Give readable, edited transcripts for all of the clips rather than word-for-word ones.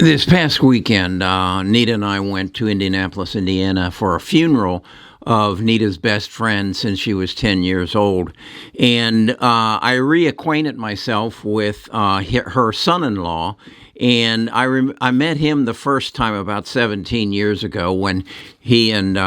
This past weekend, Nita and I went to Indianapolis, Indiana for a funeral of Nita's best friend since she was 10 years old. And I reacquainted myself with her son-in-law. And I met him the first time about 17 years ago when he and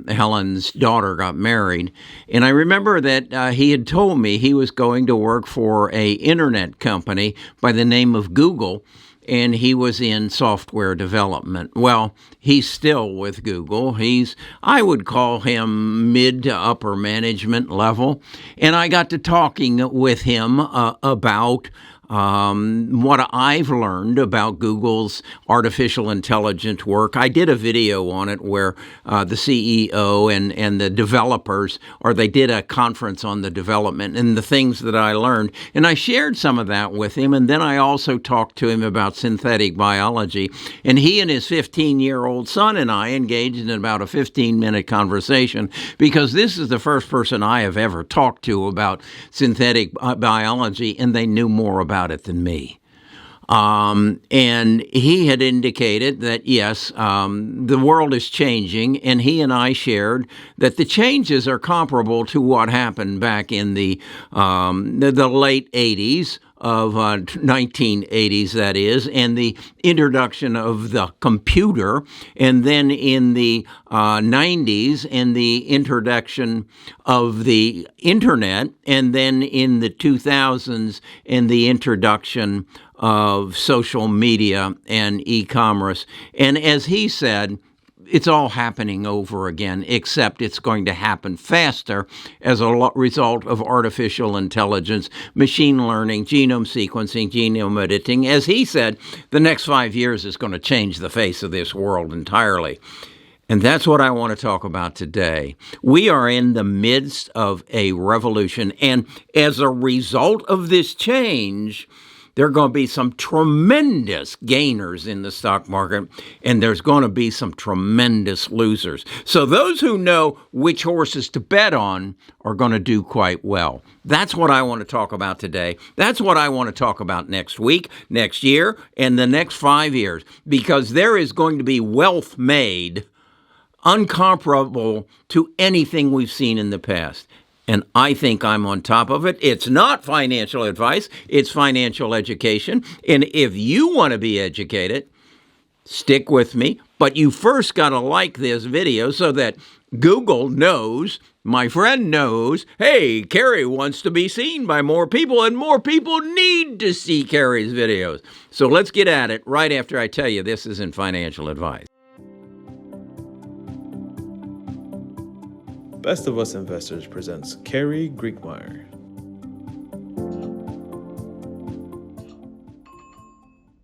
Helen's daughter got married. And I remember that he had told me he was going to work for a internet company by the name of Google, and he was in software development. Well, he's still with Google. I would call him mid to upper management level. And I got to talking with him about what I've learned about Google's artificial intelligence work. I did a video on it where the CEO and the developers, or they did a conference on the development and the things that I learned. And I shared some of that with him. And then I also talked to him about synthetic biology. And he and his 15-year-old son and I engaged in about a 15-minute conversation, because this is the first person I have ever talked to about synthetic biology, and they knew more about it than me. And he had indicated that, yes, the world is changing, and he and I shared that the changes are comparable to what happened back in the late 80s of 1980s, that is, and the introduction of the computer, and then in the 90s, and the introduction of the internet, and then in the 2000s, and the introduction of social media and e-commerce. And as he said, it's all happening over again, except it's going to happen faster as a result of artificial intelligence, machine learning, genome sequencing, genome editing. As he said, the next 5 years is going to change the face of this world entirely. And that's what I want to talk about today. We are in the midst of a revolution, and as a result of this change, there are going to be some tremendous gainers in the stock market, and there's going to be some tremendous losers. So those who know which horses to bet on are going to do quite well. That's what I want to talk about today. That's what I want to talk about next week, next year, and the next 5 years, because there is going to be wealth made uncomparable to anything we've seen in the past. And I think I'm on top of it. It's not financial advice. It's financial education. And if you want to be educated, stick with me. But you first got to like this video so that Google knows, my friend knows, hey, Kerry wants to be seen by more people, and more people need to see Kerry's videos. So let's get at it right after I tell you this isn't financial advice. Best of Us Investors presents Kerry Griegmeyer.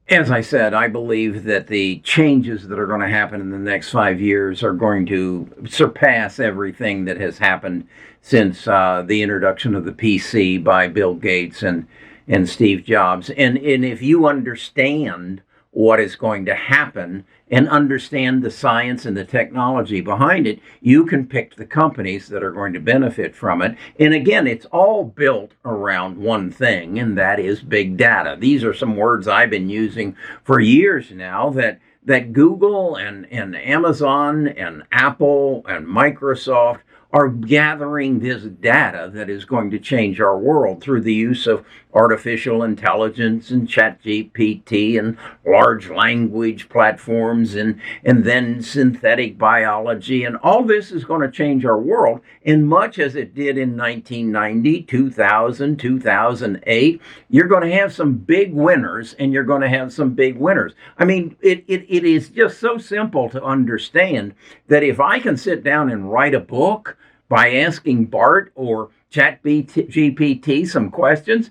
As I said, I believe that the changes that are going to happen in the next 5 years are going to surpass everything that has happened since the introduction of the PC by Bill Gates and Steve Jobs. And if you understand what is going to happen and understand the science and the technology behind it, you can pick the companies that are going to benefit from it. And again, it's all built around one thing, and that is big data. These are some words I've been using for years now, that Google and Amazon and Apple and Microsoft are gathering this data that is going to change our world through the use of artificial intelligence and ChatGPT and large language platforms and then synthetic biology. And all this is going to change our world, and much as it did in 1990, 2000, 2008, you're going to have some big winners and you're going to have some big winners. I mean, it is just so simple to understand that if I can sit down and write a book by asking Bart or ChatGPT some questions,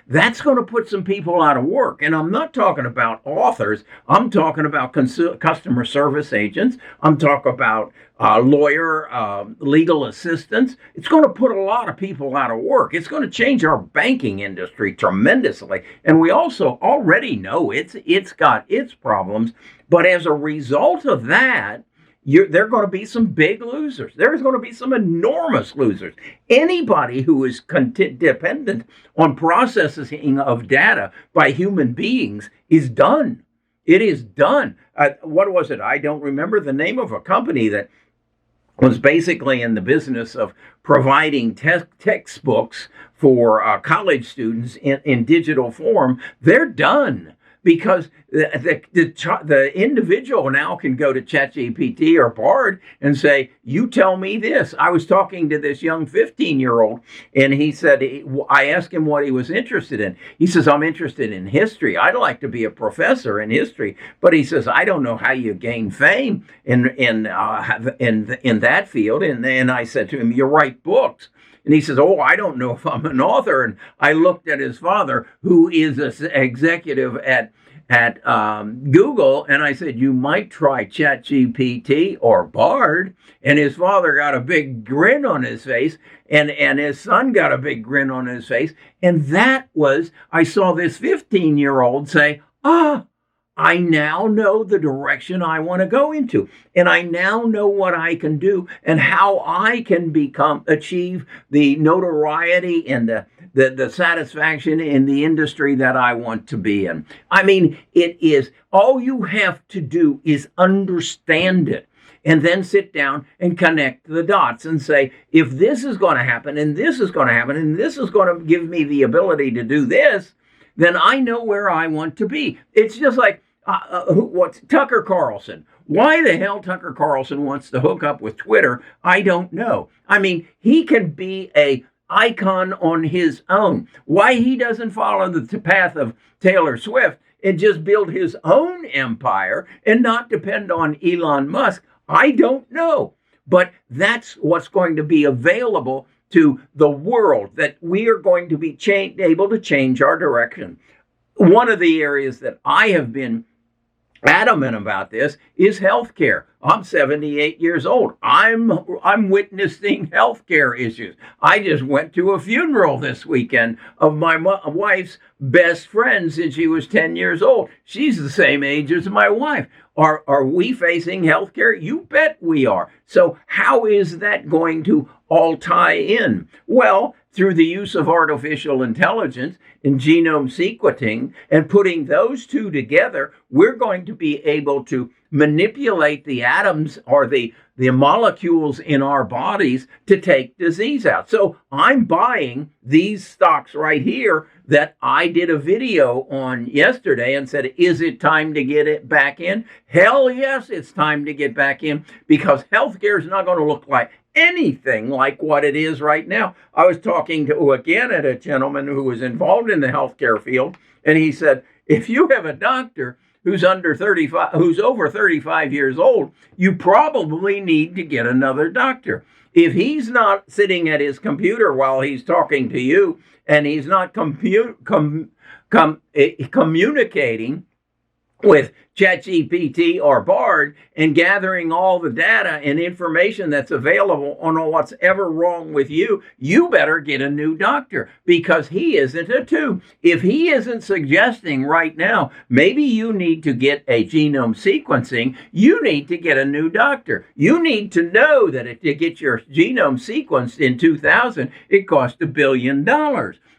that's going to put some people out of work. And I'm not talking about authors. I'm talking about customer service agents. I'm talking about legal assistants. It's going to put a lot of people out of work. It's going to change our banking industry tremendously. And we also already know it's got its problems. But as a result of that, there are going to be some big losers. There's going to be some enormous losers. Anybody who is dependent on processing of data by human beings is done. It is done. What was it? I don't remember the name of a company that was basically in the business of providing textbooks for college students in digital form. They're done because the individual now can go to ChatGPT or Bard and say, you tell me this. I was talking to this young 15-year-old, and he said, I asked him what he was interested in. He says, I'm interested in history. I'd like to be a professor in history. But he says, I don't know how you gain fame in that field. And I said to him, you write books. And he says, oh, I don't know if I'm an author. And I looked at his father, who is an executive at Google, and I said, you might try ChatGPT or Bard. And his father got a big grin on his face, and his son got a big grin on his face. And that was, I saw this 15-year-old say, I now know the direction I want to go into, and I now know what I can do and how I can achieve the notoriety and the satisfaction in the industry that I want to be in. I mean, it is, all you have to do is understand it, and then sit down and connect the dots and say, if this is going to happen, and this is going to happen, and this is going to give me the ability to do this, then I know where I want to be. It's just like, what's Tucker Carlson? Why the hell Tucker Carlson wants to hook up with Twitter, I don't know. I mean, he can be a icon on his own. Why he doesn't follow the path of Taylor Swift and just build his own empire and not depend on Elon Musk, I don't know. But that's what's going to be available to the world, that we are going to be able to change our direction. One of the areas that I have been adamant about this is healthcare. I'm 78 years old. I'm witnessing healthcare issues. I just went to a funeral this weekend of my wife's best friend since she was 10 years old. She's the same age as my wife. Are we facing healthcare? You bet we are. So how is that going to all tie in? Well, through the use of artificial intelligence and genome sequencing and putting those two together, we're going to be able to manipulate the atoms or the molecules in our bodies to take disease out. So I'm buying these stocks right here that I did a video on yesterday and said, is it time to get it back in? Hell yes, it's time to get back in, because healthcare is not going to look like anything like what it is right now. I was talking to, again, at a gentleman who was involved in the healthcare field, and he said, if you have a doctor who's over 35 years old, you probably need to get another doctor. If he's not sitting at his computer while he's talking to you, and he's not communicating with ChatGPT or Bard and gathering all the data and information that's available on what's ever wrong with you, you better get a new doctor, because he isn't a tube. If he isn't suggesting right now, maybe you need to get a genome sequencing, you need to get a new doctor. You need to know that to get your genome sequenced in 2000, it cost $1 billion.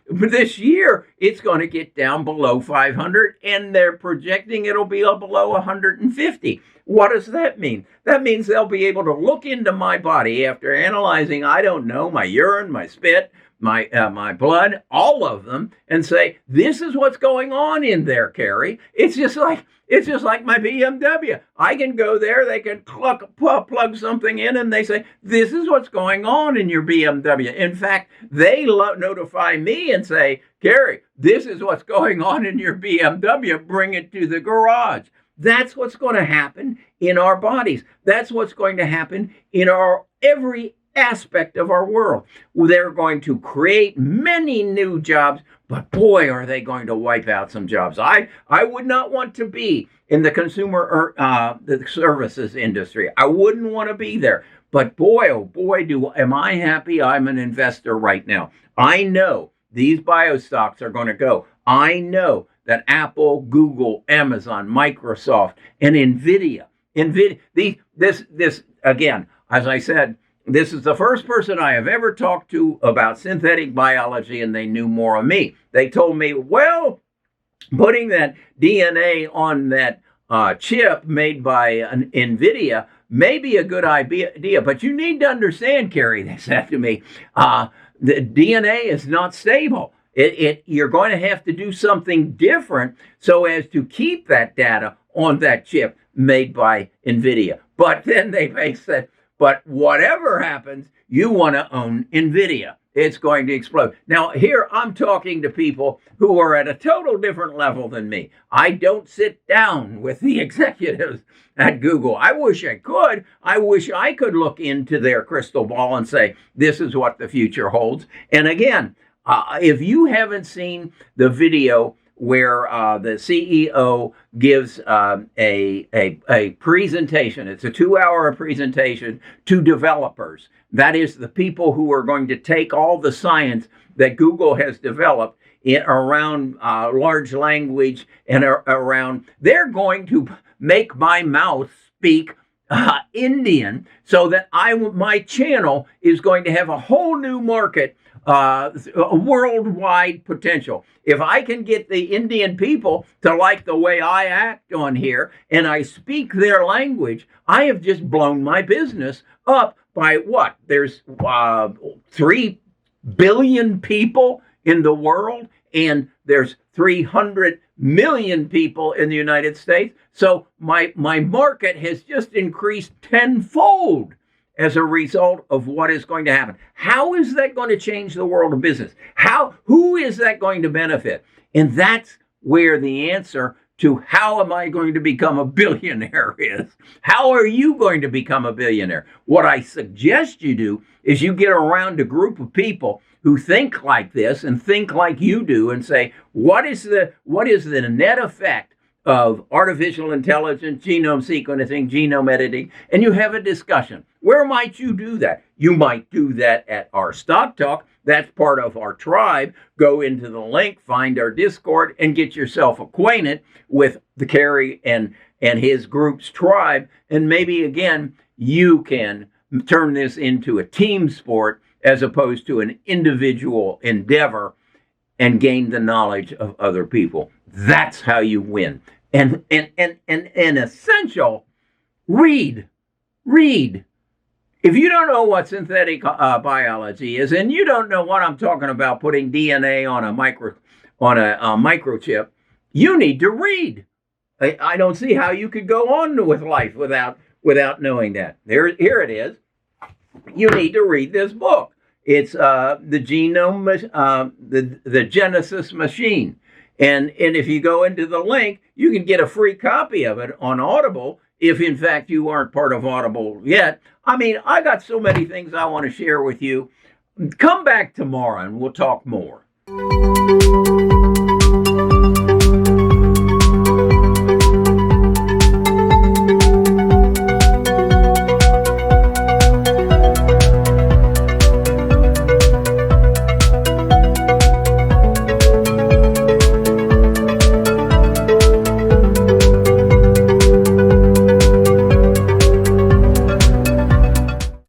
This year, it's going to get down below 500, and they're projecting it'll be below 150. What does that mean? That means they'll be able to look into my body after analyzing, I don't know, my urine, my spit, my blood, all of them, and say, this is what's going on in there, Kerry. It's just like my BMW. I can go there, they can plug something in, and they say, this is what's going on in your BMW. In fact, they notify me and say, Kerry, this is what's going on in your BMW. Bring it to the garage. That's what's going to happen in our bodies. That's what's going to happen in every aspect of our world. They're going to create many new jobs, but boy, are they going to wipe out some jobs. I would not want to be in the consumer the services industry. I wouldn't want to be there. But boy, oh boy, am I happy I'm an investor right now. I know these bio stocks are going to go. I know that Apple, Google, Amazon, Microsoft, and NVIDIA, this again, as I said, this is the first person I have ever talked to about synthetic biology, and they knew more of me. They told me, well, putting that DNA on that chip made by an NVIDIA may be a good idea, but you need to understand, Kerry, they said to me, the DNA is not stable. You're going to have to do something different so as to keep that data on that chip made by NVIDIA. But then they said, but whatever happens, you want to own NVIDIA. It's going to explode. Now, here I'm talking to people who are at a total different level than me. I don't sit down with the executives at Google. I wish I could. I wish I could look into their crystal ball and say, this is what the future holds. And again, if you haven't seen the video where the CEO gives a presentation, it's a 2-hour presentation to developers. That is the people who are going to take all the science that Google has developed around large language and around, they're going to make my mouth speak Indian so that my channel is going to have a whole new market, a worldwide potential. If I can get the Indian people to like the way I act on here and I speak their language, I have just blown my business up by what? There's 3 billion people in the world, and there's 300 million people in the United States. So my market has just increased tenfold as a result of what is going to happen. How is that going to change the world of business? Who is that going to benefit? And that's where the answer to how am I going to become a billionaire is. How are you going to become a billionaire? What I suggest you do is you get around a group of people who think like this and think like you do and say, what is the net effect of artificial intelligence, genome sequencing, genome editing, and you have a discussion. Where might you do that? You might do that at our Stock Talk. That's part of our tribe. Go into the link, find our Discord, and get yourself acquainted with the Kerry and his group's tribe. And maybe, again, you can turn this into a team sport as opposed to an individual endeavor and gain the knowledge of other people. That's how you win. And essential, read. If you don't know what synthetic biology is, and you don't know what I'm talking about, putting DNA on a microchip, you need to read. I don't see how you could go on with life without knowing that. Here it is. You need to read this book. It's the genome, the Genesis Machine. And if you go into the link, you can get a free copy of it on Audible, if in fact you aren't part of Audible yet. I mean, I got so many things I want to share with you. Come back tomorrow and we'll talk more.